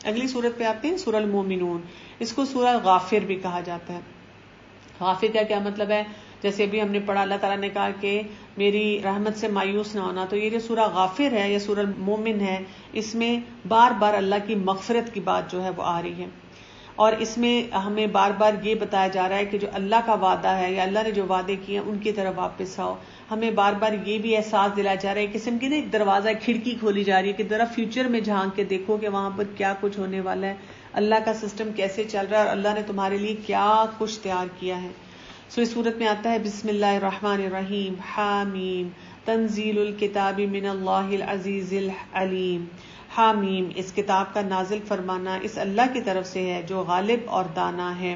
اگلی سورت پہ آتے ہیں، سورہ المومنون. اس کو سورہ غافر بھی کہا جاتا ہے. غافر کا کیا مطلب ہے؟ جیسے ابھی ہم نے پڑھا، اللہ تعالیٰ نے کہا کہ میری رحمت سے مایوس نہ ہونا. تو یہ جو سورہ غافر ہے یا سورہ مومن ہے، اس میں بار بار اللہ کی مغفرت کی بات جو ہے وہ آ رہی ہے، اور اس میں ہمیں بار بار یہ بتایا جا رہا ہے کہ جو اللہ کا وعدہ ہے یا اللہ نے جو وعدے کیے ہیں ان کی طرف واپس آؤ. ہمیں بار بار یہ بھی احساس دلایا جا رہا ہے، قسم کی ایک دروازہ کھڑکی کھولی جا رہی ہے کہ ذرا فیوچر میں جھانک کے دیکھو کہ وہاں پر کیا کچھ ہونے والا ہے، اللہ کا سسٹم کیسے چل رہا ہے، اور اللہ نے تمہارے لیے کیا کچھ تیار کیا ہے. سو اس صورت میں آتا ہے بسم اللہ الرحمن الرحیم، حامیم تنزیل الکتاب من اللہ العزیز العلیم. حامیم، اس کتاب کا نازل فرمانا اس اللہ کی طرف سے ہے جو غالب اور دانا ہے،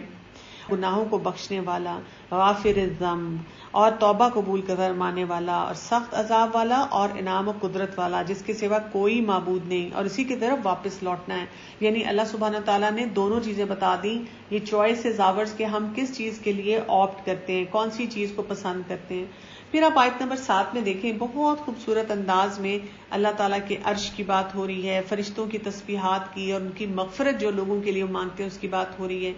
گناہوں کو بخشنے والا، غافر الذنب، اور توبہ قبول فرمانے والا، اور سخت عذاب والا، اور انعام و قدرت والا، جس کے سوا کوئی معبود نہیں، اور اسی کی طرف واپس لوٹنا ہے. یعنی اللہ سبحانہ تعالیٰ نے دونوں چیزیں بتا دی. یہ چوائس از آورز کہ ہم کس چیز کے لیے آپٹ کرتے ہیں، کون سی چیز کو پسند کرتے ہیں. پھر آپ آیت نمبر 7 میں دیکھیں، بہت خوبصورت انداز میں اللہ تعالیٰ کے عرش کی بات ہو رہی ہے، فرشتوں کی تسبیحات کی اور ان کی مغفرت جو لوگوں کے لیے مانگتے ہیں اس کی بات ہو رہی ہے.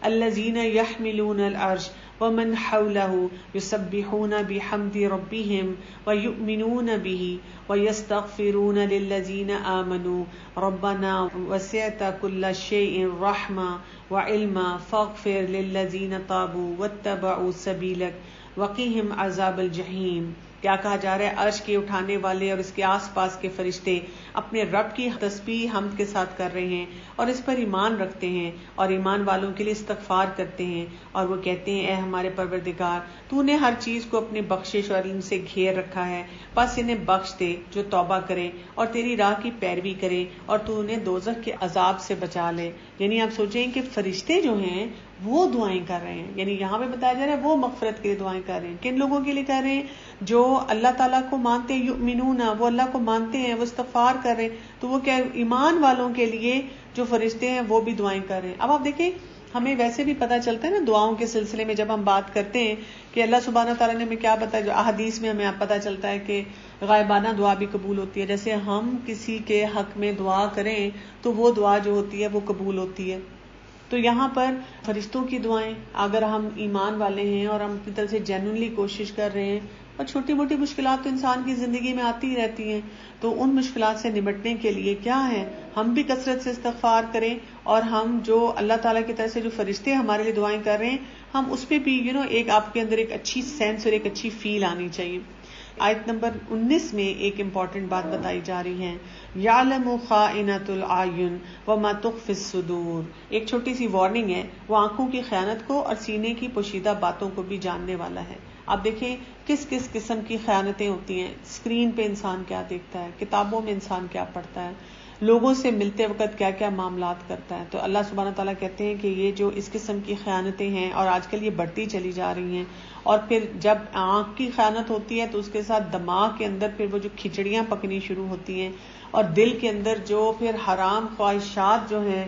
الذین یحملون العرش ومن حوله یسبحون بحمد ربهم ویؤمنون به ویستغفرون للذین آمنوا ربنا وسعت كل شیء رحمة وعلما فاغفر للذین تابوا واتبعوا سبیلک وقیہم عذاب الجحیم. کیا کہا جا رہا ہے؟ عرش کے اٹھانے والے اور اس کے آس پاس کے فرشتے اپنے رب کی تسبیح حمد کے ساتھ کر رہے ہیں اور اس پر ایمان رکھتے ہیں اور ایمان والوں کے لیے استغفار کرتے ہیں، اور وہ کہتے ہیں اے ہمارے پروردگار، تو نے ہر چیز کو اپنے بخشش اور علم سے گھیر رکھا ہے، بس انہیں بخش دے جو توبہ کرے اور تیری راہ کی پیروی کرے، اور تو انہیں دوزخ کے عذاب سے بچا لے. یعنی آپ سوچیں کہ فرشتے جو ہیں وہ دعائیں کر رہے ہیں، یعنی یہاں پہ بتایا جا رہا ہے وہ مغفرت کے لیے دعائیں کر رہے ہیں. کن لوگوں کے لیے کر رہے ہیں؟ جو اللہ تعالیٰ کو مانتے ہیں، یؤمنون، وہ اللہ کو مانتے ہیں، وہ استغفار کر رہے ہیں. تو وہ کیا ایمان والوں کے لیے جو فرشتے ہیں وہ بھی دعائیں کر رہے ہیں. اب آپ دیکھیں، ہمیں ویسے بھی پتہ چلتا ہے نا دعاؤں کے سلسلے میں جب ہم بات کرتے ہیں کہ اللہ سبحانہ تعالیٰ نے ہمیں کیا بتایا، جو احادیث میں ہمیں پتہ چلتا ہے کہ غائبانہ دعا بھی قبول ہوتی ہے. جیسے ہم کسی کے حق میں دعا کریں تو وہ دعا جو ہوتی ہے وہ قبول ہوتی ہے. تو یہاں پر فرشتوں کی دعائیں، اگر ہم ایمان والے ہیں اور ہم اپنی طرف سے جینوئنلی کوشش کر رہے ہیں، اور چھوٹی موٹی مشکلات تو انسان کی زندگی میں آتی ہی رہتی ہیں، تو ان مشکلات سے نمٹنے کے لیے کیا ہے، ہم بھی کثرت سے استغفار کریں، اور ہم جو اللہ تعالیٰ کی طرف سے جو فرشتے ہمارے لیے دعائیں کر رہے ہیں ہم اس پہ بھی ایک آپ کے اندر ایک اچھی سینس اور ایک اچھی فیل آنی چاہیے. آیت نمبر 19 میں ایک امپورٹنٹ بات بتائی جا رہی ہے، یعلم خائنۃ الاعین وما تخفی الصدور. ایک چھوٹی سی وارننگ ہے، وہ آنکھوں کی خیانت کو اور سینے کی پوشیدہ باتوں کو بھی جاننے والا ہے. آپ دیکھیں کس کس قسم کی خیانتیں ہوتی ہیں. اسکرین پہ انسان کیا دیکھتا ہے، کتابوں میں انسان کیا پڑھتا ہے، لوگوں سے ملتے وقت کیا کیا معاملات کرتا ہے. تو اللہ سبحانہ تعالیٰ کہتے ہیں کہ یہ جو اس قسم کی خیانتیں ہیں، اور آج کل یہ بڑھتی چلی جا رہی ہیں، اور پھر جب آنکھ کی خیانت ہوتی ہے تو اس کے ساتھ دماغ کے اندر پھر وہ جو کھچڑیاں پکنی شروع ہوتی ہیں، اور دل کے اندر جو پھر حرام خواہشات جو ہیں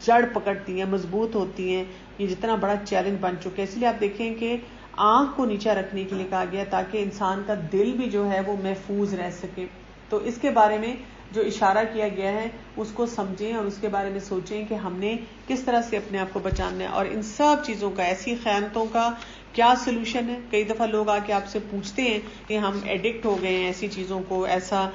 جڑ پکڑتی ہیں، مضبوط ہوتی ہیں. یہ جتنا بڑا چیلنج بن چکا ہے. اس لیے آپ دیکھیں کہ آنکھ کو نیچا رکھنے کے لیے کہا گیا تاکہ انسان کا دل بھی جو ہے وہ محفوظ رہ سکے. تو اس کے بارے میں جو اشارہ کیا گیا ہے اس کو سمجھیں اور اس کے بارے میں سوچیں کہ ہم نے کس طرح سے اپنے آپ کو بچانا ہے. اور ان سب چیزوں کا، ایسی خیانتوں کا کیا سلوشن ہے؟ کئی دفعہ لوگ آ کے آپ سے پوچھتے ہیں کہ ہم ایڈکٹ ہو گئے ہیں ایسی چیزوں کو، ایسا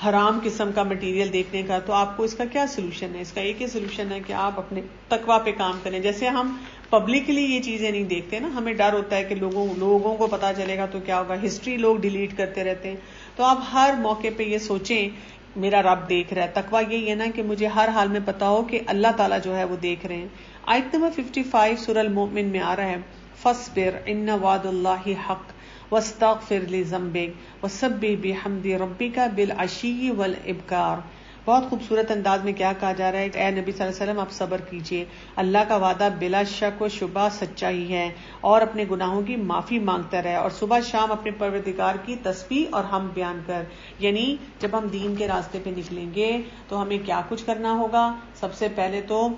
حرام قسم کا مٹیریل دیکھنے کا، تو آپ کو اس کا کیا سلوشن ہے؟ اس کا ایک ہی سلوشن ہے کہ آپ اپنے تقویٰ پہ کام کریں. جیسے ہم پبلکلی یہ چیزیں نہیں دیکھتے نا، ہمیں ڈر ہوتا ہے کہ لوگوں کو پتا چلے گا تو کیا ہوگا، ہسٹری لوگ ڈیلیٹ کرتے رہتے ہیں. تو آپ ہر موقع پہ یہ سوچیں میرا رب دیکھ رہا ہے. تقویٰ یہی ہے نا کہ مجھے ہر حال میں پتا ہو کہ اللہ تعالیٰ جو ہے وہ دیکھ رہے ہیں. آیت نمبر 55 سورہ المؤمن میں آ رہا ہے، فاصبر ان وعد اللہ حق واستغفر لذنبک وسبح بحمد ربک بالعشی والابکار. بہت خوبصورت انداز میں کیا کہا جا رہا ہے، اے نبی صلی اللہ علیہ وسلم آپ صبر کیجئے، اللہ کا وعدہ بلا شک و شبہ سچا ہی ہے، اور اپنے گناہوں کی معافی مانگتا رہے، اور صبح شام اپنے پروردگار کی تسبیح اور حمد بیان کر. یعنی جب ہم دین کے راستے پہ نکلیں گے تو ہمیں کیا کچھ کرنا ہوگا؟ سب سے پہلے تو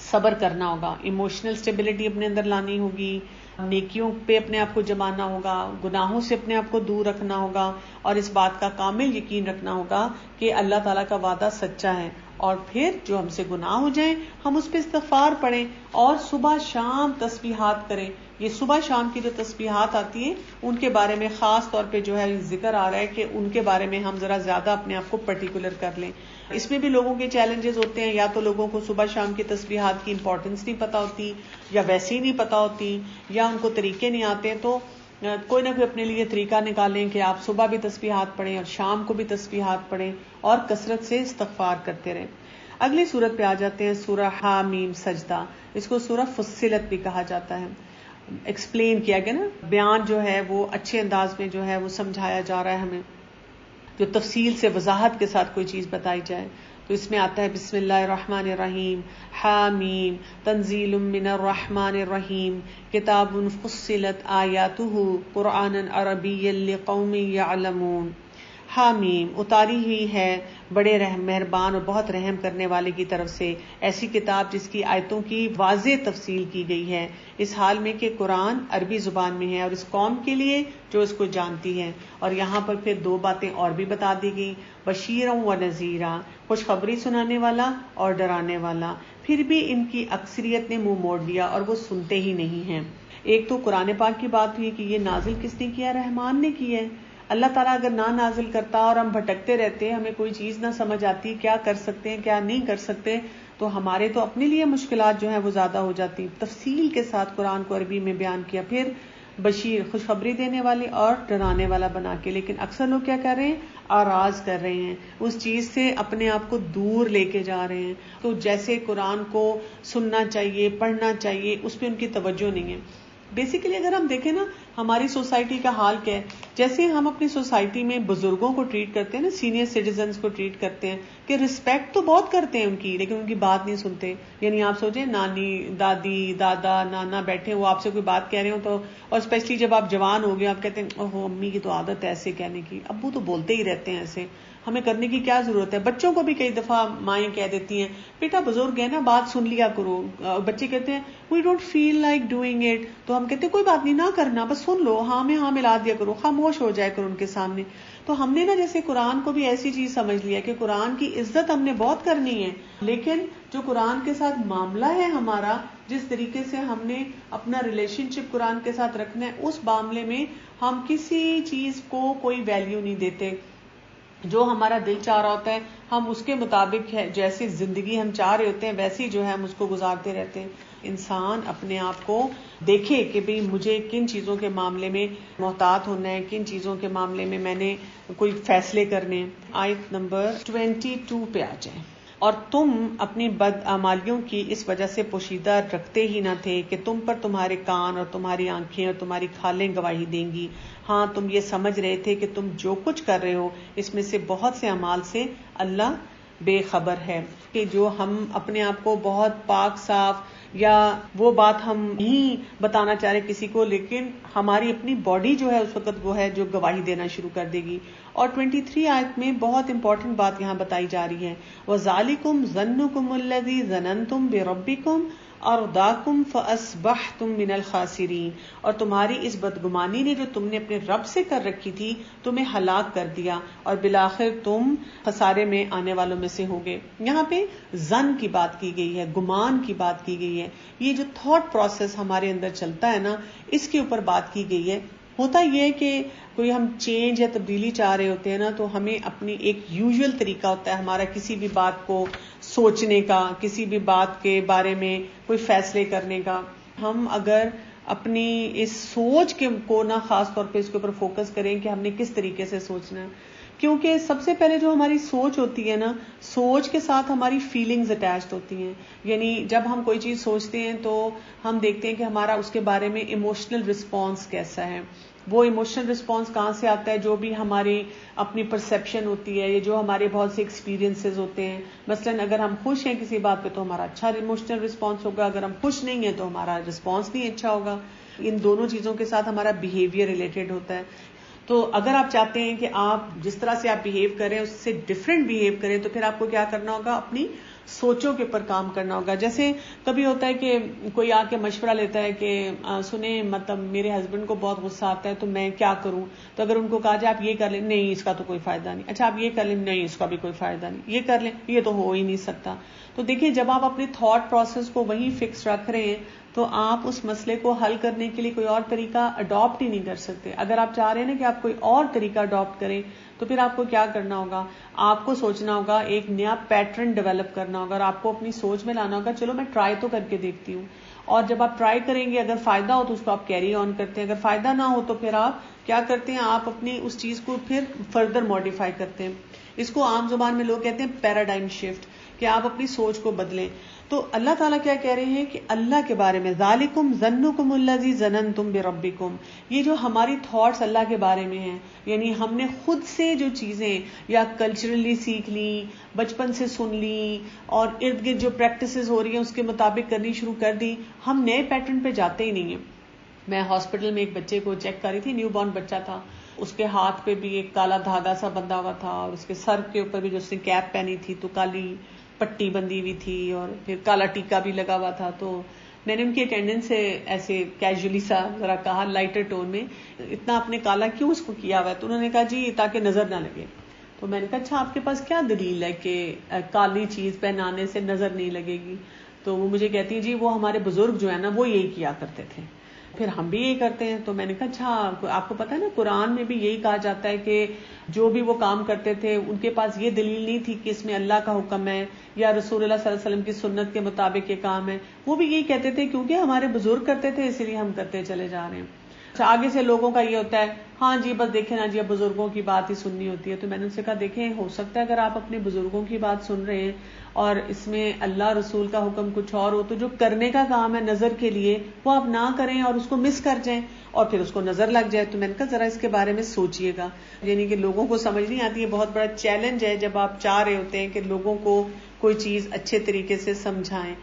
صبر کرنا ہوگا، ایموشنل اسٹیبلٹی اپنے اندر لانی ہوگی، نیکیوں پہ اپنے آپ کو جمانا ہوگا، گناہوں سے اپنے آپ کو دور رکھنا ہوگا، اور اس بات کا کامل یقین رکھنا ہوگا کہ اللہ تعالیٰ کا وعدہ سچا ہے. اور پھر جو ہم سے گناہ ہو جائیں ہم اس پہ استغفار پڑھیں اور صبح شام تسبیحات کریں. یہ صبح شام کی جو تسبیحات آتی ہیں ان کے بارے میں خاص طور پہ جو ہے ذکر آ رہا ہے کہ ان کے بارے میں ہم ذرا زیادہ اپنے آپ کو پرٹیکولر کر لیں. اس میں بھی لوگوں کے چیلنجز ہوتے ہیں, یا تو لوگوں کو صبح شام کی تسبیحات کی امپورٹنس نہیں پتا ہوتی, یا ویسے ہی نہیں پتا ہوتی, یا ان کو طریقے نہیں آتے. تو کوئی نہ کوئی اپنے لیے طریقہ نکالیں کہ آپ صبح بھی تسبیحات پڑھیں اور شام کو بھی تسبیحات پڑھیں اور کثرت سے استغفار کرتے رہیں. اگلی سورت پہ آ جاتے ہیں, سورہ حامیم سجدہ. اس کو سورہ فصلت بھی کہا جاتا ہے. ایکسپلین کیا گیا نا, بیان جو ہے وہ اچھے انداز میں جو ہے وہ سمجھایا جا رہا ہے ہمیں, جو تفصیل سے وضاحت کے ساتھ کوئی چیز بتائی جائے. تو اس میں آتا ہے بسم اللہ الرحمن الرحیم, حامیم تنزیل من الرحمن الرحیم, کتاب فصلت آیاتہ قرآنا عربیا لقوم یعلمون. حامیم اتاری ہوئی ہے بڑے مہربان اور بہت رحم کرنے والے کی طرف سے ایسی کتاب جس کی آیتوں کی واضح تفصیل کی گئی ہے, اس حال میں کہ قرآن عربی زبان میں ہے اور اس قوم کے لیے جو اس کو جانتی ہے. اور یہاں پر پھر دو باتیں اور بھی بتا دی گئی, بشیرا و نذیرا, خوشخبری سنانے والا اور ڈرانے والا. پھر بھی ان کی اکثریت نے منہ موڑ لیا اور وہ سنتے ہی نہیں ہیں. ایک تو قرآن پاک کی بات ہوئی کہ یہ نازل کس نے کیا, رحمان نے کی ہے. اللہ تعالیٰ اگر نہ نازل کرتا اور ہم بھٹکتے رہتے, ہمیں کوئی چیز نہ سمجھ آتی کیا کر سکتے ہیں کیا نہیں کر سکتے, تو ہمارے تو اپنے لیے مشکلات جو ہیں وہ زیادہ ہو جاتی. تفصیل کے ساتھ قرآن کو عربی میں بیان کیا, پھر بشیر خوشخبری دینے والے اور ڈرانے والا بنا کے. لیکن اکثر لوگ کیا کر رہے ہیں, آراز کر رہے ہیں, اس چیز سے اپنے آپ کو دور لے کے جا رہے ہیں. تو جیسے قرآن کو سننا چاہیے پڑھنا چاہیے اس پہ ان کی توجہ نہیں ہے. بیسیکلی اگر ہم دیکھیں نا ہماری سوسائٹی کا حال کیا ہے, جیسے ہم اپنی سوسائٹی میں بزرگوں کو ٹریٹ کرتے ہیں نا, سینئر سٹیزنز کو ٹریٹ کرتے ہیں کہ رسپیکٹ تو بہت کرتے ہیں ان کی, لیکن ان کی بات نہیں سنتے. یعنی آپ سوچیں نانی دادی دادا نانا بیٹھے وہ آپ سے کوئی بات کہہ رہے ہوں تو, اور اسپیشلی جب آپ جوان ہو گئے آپ کہتے ہیں اوہ امی کی تو عادت ہے ایسے کہنے کی, ابو تو بولتے ہی رہتے ہیں ایسے, ہمیں کرنے کی کیا ضرورت ہے. بچوں کو بھی کئی دفعہ مائیں کہہ دیتی ہیں بیٹا بزرگ ہے نا بات سن لیا کرو, بچے کہتے ہیں we don't feel like doing it, تو ہم کہتے ہیں کوئی بات نہیں نہ کرنا بس سن لو, ہاں میں ہاں ملا دیا کرو, خاموش ہو جائے کرو ان کے سامنے. تو ہم نے نا جیسے قرآن کو بھی ایسی چیز سمجھ لیا کہ قرآن کی عزت ہم نے بہت کرنی ہے, لیکن جو قرآن کے ساتھ معاملہ ہے ہمارا, جس طریقے سے ہم نے اپنا ریلیشن شپ قرآن کے ساتھ رکھنا ہے, اس معاملے میں ہم کسی چیز کو کوئی ویلیو نہیں دیتے. جو ہمارا دل چاہ رہا ہوتا ہے ہم اس کے مطابق ہے, جیسی زندگی ہم چاہ رہے ہوتے ہیں ویسی جو ہے ہم اس کو گزارتے رہتے ہیں. انسان اپنے آپ کو دیکھے کہ بھئی مجھے کن چیزوں کے معاملے میں محتاط ہونا ہے, کن چیزوں کے معاملے میں میں نے کوئی فیصلے کرنے. آیت نمبر 22 پہ آ جائیں. اور تم اپنی بدعمالیوں کی اس وجہ سے پوشیدہ رکھتے ہی نہ تھے کہ تم پر تمہارے کان اور تمہاری آنکھیں اور تمہاری کھالیں گواہی دیں گی. ہاں تم یہ سمجھ رہے تھے کہ تم جو کچھ کر رہے ہو اس میں سے بہت سے اعمال سے اللہ بے خبر ہے. کہ جو ہم اپنے آپ کو بہت پاک صاف, یا وہ بات ہم نہیں بتانا چاہ رہے کسی کو, لیکن ہماری اپنی باڈی جو ہے اس وقت وہ ہے جو گواہی دینا شروع کر دے گی. اور 23 آیت میں بہت امپورٹنٹ بات یہاں بتائی جا رہی ہے, وَذَلِكُمْ ظَنُّكُمُ الَّذِي ظَنَنْتُمْ بِرَبِّكُمْ أَرْدَاكُمْ فَأَصْبَحْتُمْ مِنَ الْخَاسِرِينَ. اور تمہاری اس بدگمانی نے جو تم نے اپنے رب سے کر رکھی تھی تمہیں ہلاک کر دیا اور بالآخر تم خسارے میں آنے والوں میں سے ہوگے. یہاں پہ ظن کی بات کی گئی ہے, گمان کی بات کی گئی ہے. یہ جو تھاٹ پروسیس ہمارے اندر چلتا ہے نا اس کے اوپر بات کی گئی ہے. ہوتا یہ ہے کہ کوئی ہم چینج یا تبدیلی چاہ رہے ہوتے ہیں نا, تو ہمیں اپنی ایک یوزول طریقہ ہوتا ہے ہمارا کسی بھی بات کو سوچنے کا, کسی بھی بات کے بارے میں کوئی فیصلے کرنے کا. ہم اگر اپنی اس سوچ کو نہ خاص طور پہ اس کے اوپر فوکس کریں کہ ہم نے کس طریقے سے سوچنا ہے, کیونکہ سب سے پہلے جو ہماری سوچ ہوتی ہے نا, سوچ کے ساتھ ہماری فیلنگز اٹیچڈ ہوتی ہیں. یعنی جب ہم کوئی چیز سوچتے ہیں تو ہم دیکھتے ہیں کہ ہمارا اس کے بارے میں ایموشنل رسپانس کیسا ہے. وہ ایموشنل رسپانس کہاں سے آتا ہے, جو بھی ہماری اپنی پرسیپشن ہوتی ہے, یا جو ہمارے بہت سے ایکسپیرینسز ہوتے ہیں. مثلاً اگر ہم خوش ہیں کسی بات پہ تو ہمارا اچھا ایموشنل رسپانس ہوگا, اگر ہم خوش نہیں ہیں تو ہمارا رسپانس نہیں اچھا ہوگا. ان دونوں چیزوں کے ساتھ ہمارا بیہیویئر ریلیٹڈ ہوتا ہے. تو اگر آپ چاہتے ہیں کہ آپ جس طرح سے آپ بیہیو کریں اس سے ڈفرینٹ بیہیو کریں, تو پھر آپ کو کیا کرنا ہوگا, اپنی سوچوں کے اوپر کام کرنا ہوگا. جیسے کبھی ہوتا ہے کہ کوئی آ کے مشورہ لیتا ہے کہ سنیں مطلب میرے ہسبینڈ کو بہت غصہ آتا ہے تو میں کیا کروں. تو اگر ان کو کہا جائے آپ یہ کر لیں, نہیں اس کا تو کوئی فائدہ نہیں. اچھا آپ یہ کر لیں, نہیں اس کا بھی کوئی فائدہ نہیں. یہ کر لیں, یہ تو ہو ہی نہیں سکتا. تو دیکھیں جب آپ اپنے تھاٹ پروسیس کو وہی فکس رکھ رہے ہیں تو آپ اس مسئلے کو حل کرنے کے لیے کوئی اور طریقہ اڈاپٹ ہی نہیں کر سکتے. اگر آپ چاہ رہے ہیں نا کہ آپ کوئی اور طریقہ اڈاپٹ کریں تو پھر آپ کو کیا کرنا ہوگا, آپ کو سوچنا ہوگا, ایک نیا پیٹرن ڈیولپ کرنا ہوگا, اور آپ کو اپنی سوچ میں لانا ہوگا چلو میں ٹرائی تو کر کے دیکھتی ہوں. اور جب آپ ٹرائی کریں گے اگر فائدہ ہو تو اس کو آپ کیری آن کرتے ہیں, اگر فائدہ نہ ہو تو پھر آپ کیا کرتے ہیں, آپ اپنی اس چیز کو پھر فردر ماڈیفائی کرتے ہیں. اس کو عام زبان میں لوگ کہتے ہیں پیراڈائم شفٹ, کہ آپ اپنی سوچ کو بدلیں. تو اللہ تعالیٰ کیا کہہ رہے ہیں کہ اللہ کے بارے میں ذالکم ظنکم الذی ظننتم بربکم, یہ جو ہماری تھاٹس اللہ کے بارے میں ہیں, یعنی ہم نے خود سے جو چیزیں یا کلچرلی سیکھ لی, بچپن سے سن لی, اور ارد گرد جو پریکٹسز ہو رہی ہیں اس کے مطابق کرنی شروع کر دی, ہم نئے پیٹرن پہ جاتے ہی نہیں ہیں. میں ہاسپٹل میں ایک بچے کو چیک کر رہی تھی, نیو بورن بچہ تھا, اس کے ہاتھ پہ بھی ایک کالا دھاگا سا بندھا ہوا تھا, اور اس کے سر کے اوپر بھی جو اس نے کیپ پہنی تھی تو کالی پٹی بندھی ہوئی تھی, اور پھر کالا ٹیکا بھی لگا ہوا تھا. تو میں نے ان کی اٹینڈنس سے ایسے کیجولی سا ذرا کہا لائٹر ٹون میں, اتنا آپ نے کالا کیوں اس کو کیا ہوا ہے؟ تو انہوں نے کہا جی تاکہ نظر نہ لگے. تو میں نے کہا اچھا آپ کے پاس کیا دلیل ہے کہ کالی چیز پہنانے سے نظر نہیں لگے گی؟ تو وہ مجھے کہتی ہے جی وہ ہمارے بزرگ جو ہے نا وہ یہی کیا کرتے تھے, پھر ہم بھی یہی کرتے ہیں. تو میں نے کہا اچھا آپ کو پتا ہے نا قرآن میں بھی یہی کہا جاتا ہے کہ جو بھی وہ کام کرتے تھے ان کے پاس یہ دلیل نہیں تھی کہ اس میں اللہ کا حکم ہے یا رسول اللہ صلی اللہ علیہ وسلم کی سنت کے مطابق یہ کام ہے, وہ بھی یہی کہتے تھے کیونکہ ہمارے بزرگ کرتے تھے اسی لیے ہم کرتے چلے جا رہے ہیں. اچھا آگے سے لوگوں کا یہ ہوتا ہے ہاں جی بس دیکھیں نا جی اب بزرگوں کی بات ہی سننی ہوتی ہے. تو میں نے ان سے کہا دیکھیں ہو سکتا ہے اگر آپ اپنے بزرگوں کی بات سن رہے ہیں اور اس میں اللہ رسول کا حکم کچھ اور ہو, تو جو کرنے کا کام ہے نظر کے لیے وہ آپ نہ کریں اور اس کو مس کر جائیں اور پھر اس کو نظر لگ جائے. تو میں نے کہا ذرا اس کے بارے میں سوچئے گا. یعنی کہ لوگوں کو سمجھ نہیں آتی, ہے بہت بڑا چیلنج ہے جب آپ چاہ رہے ہوتے ہیں کہ لوگوں کو کوئی چیز اچھے طریقے سے سمجھائیں.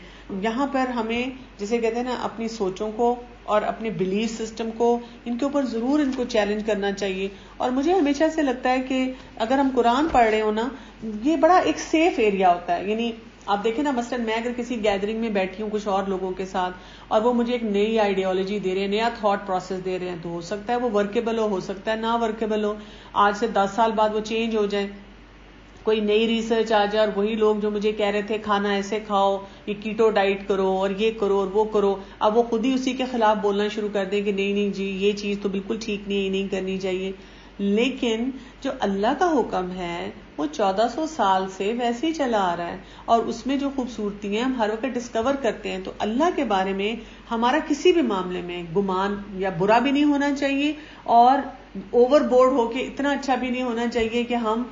یہاں پر ہمیں جسے کہتے ہیں نا اپنی سوچوں کو اور اپنے بلیف سسٹم کو ان کے اوپر ضرور ان کو چیلنج کرنا چاہیے. اور مجھے ہمیشہ سے لگتا ہے کہ اگر ہم قرآن پڑھ رہے ہو نا, یہ بڑا ایک سیف ایریا ہوتا ہے. یعنی آپ دیکھیں نا مثلا میں اگر کسی گیدرنگ میں بیٹھی ہوں کچھ اور لوگوں کے ساتھ اور وہ مجھے ایک نئی آئیڈیالوجی دے رہے ہیں, نیا تھاٹ پروسیس دے رہے ہیں, تو ہو سکتا ہے وہ ورکیبل ہو سکتا ہے نہ ورکیبل ہو, آج سے 10 سال بعد وہ چینج ہو جائے, کوئی نئی ریسرچ آ جائے اور وہی لوگ جو مجھے کہہ رہے تھے کھانا ایسے کھاؤ, یہ کیٹو ڈائٹ کرو اور یہ کرو اور وہ کرو, اب وہ خود ہی اسی کے خلاف بولنا شروع کر دیں کہ نہیں نہیں جی یہ چیز تو بالکل ٹھیک نہیں ہے, یہ نہیں کرنی چاہیے. لیکن جو اللہ کا حکم ہے وہ 1400 سال سے ویسے ہی چلا آ رہا ہے, اور اس میں جو خوبصورتی ہیں ہم ہر وقت ڈسکور کرتے ہیں. تو اللہ کے بارے میں ہمارا کسی بھی معاملے میں گمان یا برا بھی نہیں ہونا چاہیے, اور اوور بورڈ ہو کے اتنا اچھا بھی نہیں ہونا چاہیے کہ ہم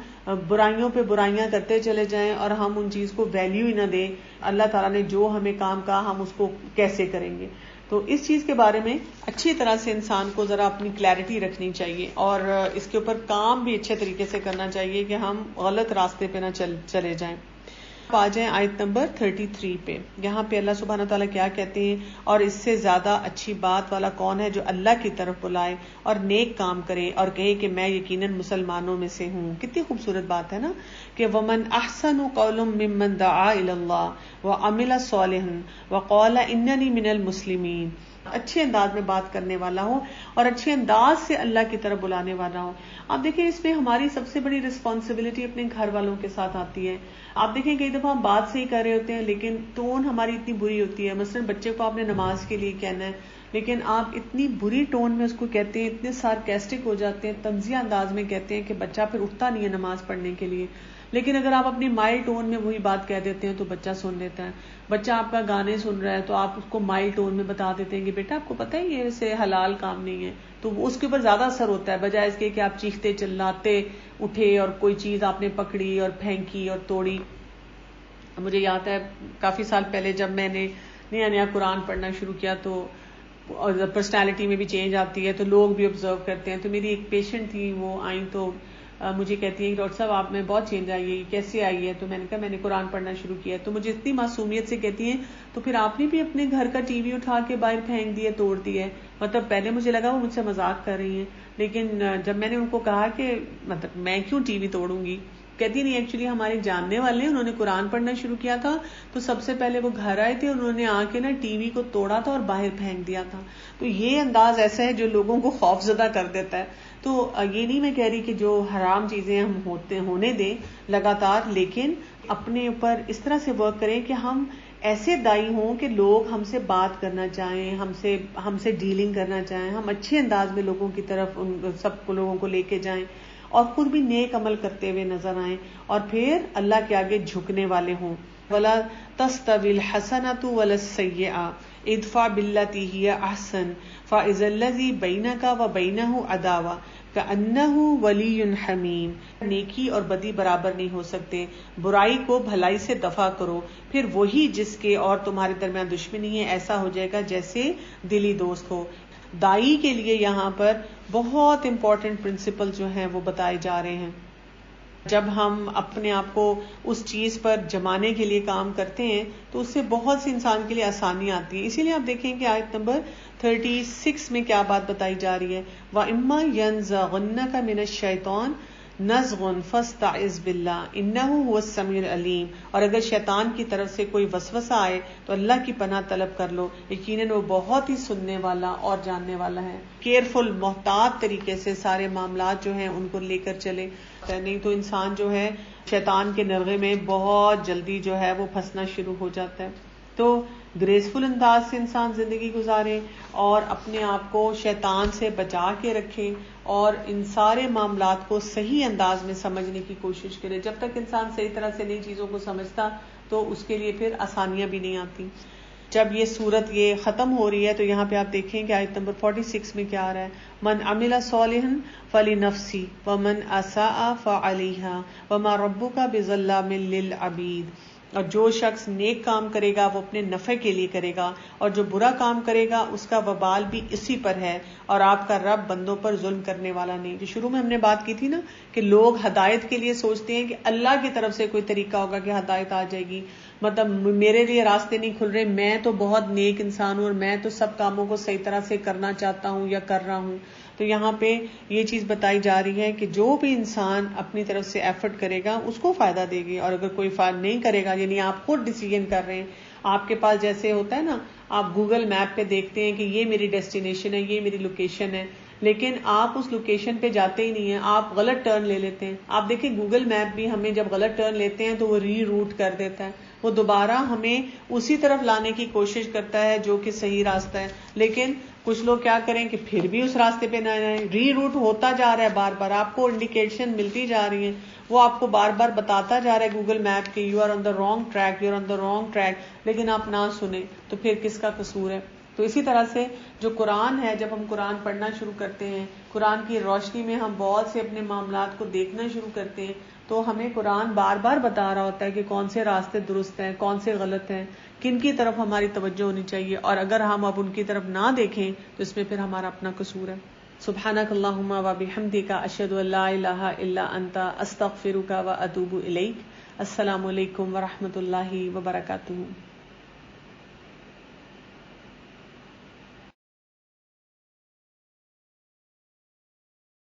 برائیوں پہ برائیاں کرتے چلے جائیں اور ہم ان چیز کو ویلیو ہی نہ دیں. اللہ تعالیٰ نے جو ہمیں کام کہا ہم اس کو کیسے کریں گے. تو اس چیز کے بارے میں اچھی طرح سے انسان کو ذرا اپنی کلیئرٹی رکھنی چاہیے, اور اس کے اوپر کام بھی اچھے طریقے سے کرنا چاہیے کہ ہم غلط راستے پہ نہ چلے جائیں. آ جائیں آیت نمبر 33 پہ. یہاں پہ اللہ سبحانہ تعالیٰ کیا کہتے ہیں, اور اس سے زیادہ اچھی بات والا کون ہے جو اللہ کی طرف بلائے اور نیک کام کرے اور کہے کہ میں یقیناً مسلمانوں میں سے ہوں. کتنی خوبصورت بات ہے نا کہ وَمَنْ أَحْسَنُ قَوْلٌ مِّمَّنْ دَعَا إِلَى اللَّهِ وَعَمِلَ صَالِحًا وَقَالَ إِنَّنِي مِنَ الْمُسْلِمِينَ, اچھے انداز میں بات کرنے والا ہو اور اچھے انداز سے اللہ کی طرف بلانے والا ہو. آپ دیکھیں اس میں ہماری سب سے بڑی رسپانسبلٹی اپنے گھر والوں کے ساتھ آتی ہے. آپ دیکھیں کئی دفعہ ہم بات سے ہی کر رہے ہوتے ہیں لیکن ٹون ہماری اتنی بری ہوتی ہے. مثلا بچے کو آپ نے نماز کے لیے کہنا ہے لیکن آپ اتنی بری ٹون میں اس کو کہتے ہیں, اتنے سارکیسٹک ہو جاتے ہیں, طنزیہ انداز میں کہتے ہیں کہ بچہ پھر اٹھتا نہیں ہے نماز پڑھنے کے لیے. لیکن اگر آپ اپنی مائلڈ ٹون میں وہی بات کہہ دیتے ہیں تو بچہ سن لیتا ہے. بچہ آپ کا گانے سن رہا ہے تو آپ اس کو مائلڈ ٹون میں بتا دیتے ہیں کہ بیٹا آپ کو پتہ ہے یہ سے حلال کام نہیں ہے, تو اس کے اوپر زیادہ اثر ہوتا ہے بجائے اس کے کہ آپ چیختے چلاتے اٹھے اور کوئی چیز آپ نے پکڑی اور پھینکی اور توڑی. مجھے یاد ہے کافی سال پہلے جب میں نے نیا قرآن پڑھنا شروع کیا تو پرسنالٹی میں بھی چینج آتی ہے تو لوگ بھی آبزرو کرتے ہیں. تو میری ایک پیشنٹ تھی, وہ آئیں تو مجھے کہتی ہیں کہ ڈاکٹر صاحب آپ میں بہت چینج آئی ہے, کیسے آئی ہے؟ تو میں نے کہا میں نے قرآن پڑھنا شروع کیا. تو مجھے اتنی معصومیت سے کہتی ہیں تو پھر آپ نے بھی اپنے گھر کا ٹی وی اٹھا کے باہر پھینک دیا, توڑ دیا ہے. مطلب پہلے مجھے لگا وہ مجھ سے مذاق کر رہی ہیں, لیکن جب میں نے ان کو کہا کہ مطلب میں کیوں ٹی وی توڑوں گی, کہتی نہیں ایکچولی ہمارے جاننے والے ہیں، انہوں نے قرآن پڑھنا شروع کیا تھا تو سب سے پہلے وہ گھر آئے تھے، انہوں نے آ کے نا ٹی وی کو توڑا تھا اور باہر پھینک دیا تھا. تو یہ انداز ایسا ہے جو لوگوں کو خوف زدہ کر دیتا ہے. تو یہ نہیں میں کہہ رہی کہ جو حرام چیزیں ہم ہونے دیں لگاتار، لیکن اپنے اوپر اس طرح سے ورک کریں کہ ہم ایسے دائی ہوں کہ لوگ ہم سے بات کرنا چاہیں، ہم سے ڈیلنگ کرنا چاہیں، ہم اچھے انداز میں لوگوں کی طرف سب کو لوگوں کو لے کے جائیں اور خود بھی نیک عمل کرتے ہوئے نظر آئیں اور پھر اللہ کے آگے جھکنے والے ہوں. وَلَا تَسْتَوِي الْحَسَنَةُ وَلَا السَّيِّئَةُ ادْفَعْ بِالَّتِي هِيَ أَحْسَنُ فَإِذَا الَّذِي بَيْنَكَ وَبَيْنَهُ عَدَاوَةٌ كَأَنَّهُ وَلِيٌّ حَمِيمٌ. نیکی اور بدی برابر نہیں ہو سکتے، برائی کو بھلائی سے دفع کرو، پھر وہی جس کے اور تمہارے درمیان دشمنی ہے ایسا ہو جائے گا جیسے دلی دوست ہو. دائی کے لیے یہاں پر بہت امپورٹنٹ پرنسپل جو ہیں وہ بتائے جا رہے ہیں. جب ہم اپنے آپ کو اس چیز پر جمانے کے لیے کام کرتے ہیں تو اس سے بہت سی انسان کے لیے آسانی آتی ہے. اسی لیے آپ دیکھیں کہ آیت نمبر 36 میں کیا بات بتائی جا رہی ہے، وَإِمَّا يَنزَغَنَّكَ مِنَ الشَّيْطَانِ نزغ فاستعذ باللہ انہ هو السمیع العلیم. اور اگر شیطان کی طرف سے کوئی وسوسہ آئے تو اللہ کی پناہ طلب کر لو، یقیناً وہ بہت ہی سننے والا اور جاننے والا ہے. کیئرفل، محتاط طریقے سے سارے معاملات جو ہیں ان کو لے کر چلے، نہیں تو انسان جو ہے شیطان کے نرغے میں بہت جلدی جو ہے وہ پھنسنا شروع ہو جاتا ہے. تو گریسفل انداز سے انسان زندگی گزارے اور اپنے آپ کو شیطان سے بچا کے رکھے اور ان سارے معاملات کو صحیح انداز میں سمجھنے کی کوشش کرے. جب تک انسان صحیح طرح سے نئی چیزوں کو سمجھتا تو اس کے لیے پھر آسانیاں بھی نہیں آتی. جب یہ صورت یہ ختم ہو رہی ہے تو یہاں پہ آپ دیکھیں کہ آیت نمبر 46 میں کیا آ رہا ہے، من عمل صالحا فلنفسی ومن اساء فعلیہا وما ربک بظلام للعبید. اور جو شخص نیک کام کرے گا وہ اپنے نفع کے لیے کرے گا اور جو برا کام کرے گا اس کا وبال بھی اسی پر ہے، اور آپ کا رب بندوں پر ظلم کرنے والا نہیں. جو شروع میں ہم نے بات کی تھی نا کہ لوگ ہدایت کے لیے سوچتے ہیں کہ اللہ کی طرف سے کوئی طریقہ ہوگا کہ ہدایت آ جائے گی، مطلب میرے لیے راستے نہیں کھل رہے، میں تو بہت نیک انسان ہوں اور میں تو سب کاموں کو صحیح طرح سے کرنا چاہتا ہوں یا کر رہا ہوں. تو یہاں پہ یہ چیز بتائی جا رہی ہے کہ جو بھی انسان اپنی طرف سے ایفرٹ کرے گا اس کو فائدہ دے گی، اور اگر کوئی فائدہ نہیں کرے گا، یعنی آپ خود ڈیسیژن کر رہے ہیں، آپ کے پاس جیسے ہوتا ہے نا آپ گوگل میپ پہ دیکھتے ہیں کہ یہ میری ڈیسٹینیشن ہے، یہ میری لوکیشن ہے، لیکن آپ اس لوکیشن پہ جاتے ہی نہیں ہیں، آپ غلط ٹرن لے لیتے ہیں. آپ دیکھیں گوگل میپ بھی ہمیں جب غلط ٹرن لیتے ہیں تو وہ ری روٹ کر دیتا ہے، وہ دوبارہ ہمیں اسی طرف لانے کی کوشش کرتا ہے جو کہ صحیح راستہ ہے. لیکن کچھ لوگ کیا کریں کہ پھر بھی اس راستے پہ نہ آئیں، ری روٹ ہوتا جا رہا ہے، بار بار آپ کو انڈیکیشن ملتی جا رہی ہیں، وہ آپ کو بار بار بتاتا جا رہا ہے گوگل میپ کہ you are on the wrong track, you are on the wrong track, لیکن آپ نہ سنیں تو پھر کس کا قصور ہے. تو اسی طرح سے جو قرآن ہے، جب ہم قرآن پڑھنا شروع کرتے ہیں، قرآن کی روشنی میں ہم بہت سے اپنے معاملات کو دیکھنا شروع کرتے ہیں، تو ہمیں قرآن بار بار بتا رہا ہوتا ہے کہ کون سے راستے درست ہیں، کون سے غلط ہیں، کن کی طرف ہماری توجہ ہونی چاہیے، اور اگر ہم اب ان کی طرف نہ دیکھیں تو اس میں پھر ہمارا اپنا قصور ہے. سبحانک اللہم و بحمدک اشہد ان لا الہ الا انت استغفرک و اتوب الیک. السلام علیکم و رحمۃ اللہ وبرکاتہ.